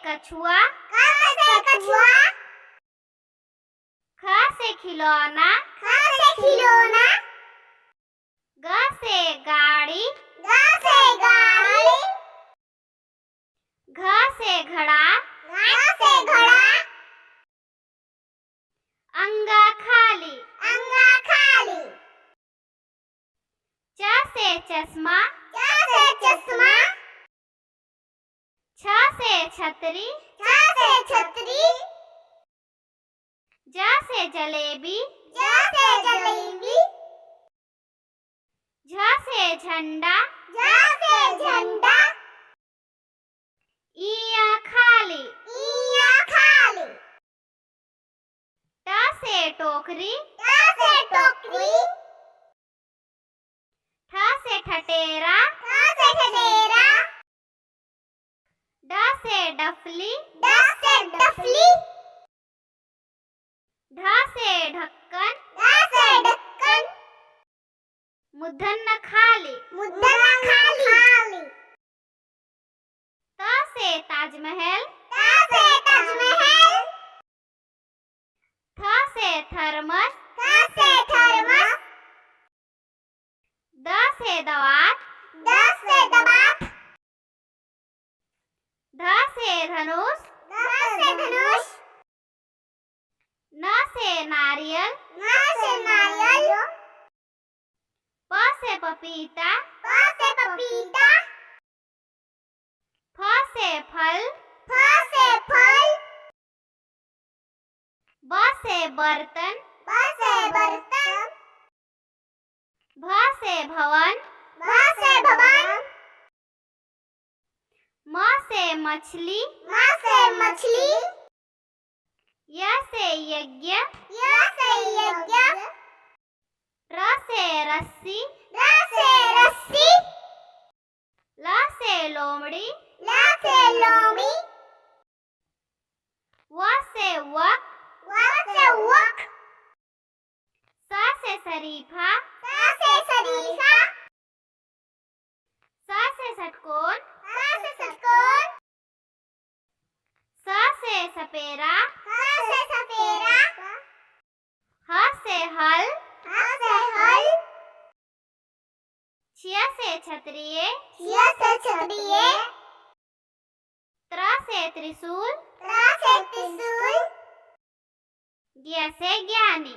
कछुआ, ख से खिलौना, ग से गाड़ी, घ से घड़ा, अंगा खाली, च से चश्मा, छ से छतरी, ज से जलेबी, झ से झंडा, इया खाली, ट से टोकरी, ठ से ठटेरा, ड से डफली, ढ से ढक्कन, मूर्धन्य खाली, त से ताजमहल, थ से थर्मस, द से दवात, ध से धनुष, न से नारियल, प से पपीता, फ से फल, ब से बर्तन, भ से भवन, म से मछली, य से यज्ञ, र से रस्सी, ल से लोमड़ी, व से वक, स से शरीफा, स से षटकोण, स से सपेरा, ह से हल, छिया से क्षत्रिय, त्र से त्रिशूल, ज्ञ से ज्ञानी।